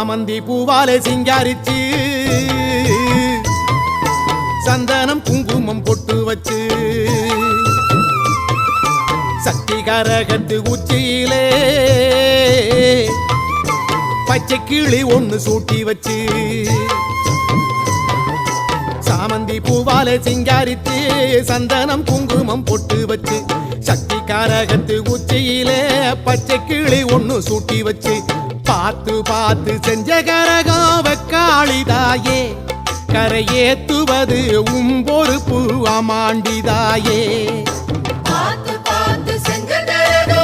சாமந்தி பூவாலே சிங்காரிச்சு சந்தனம் குங்குமம் பொட்டு வச்சு சக்தி கரகத்து உச்சியிலே பச்சை கிளி ஒண்ணு சூட்டி வச்சு சாமந்தி பூவாலே சிங்காரித்து சந்தனம் குங்குமம் பொட்டு வச்சு சக்தி காரகத்து உச்சியிலே பச்சை கிளி ஒண்ணு சூட்டி வச்சு பார்த்து பார்த்து செஞ்ச கரகம் வெக்காளிதாயே கரையேத்துவது பொறுப்பு அமாண்டிதாயே பார்த்து பார்த்து செஞ்ச கரகம்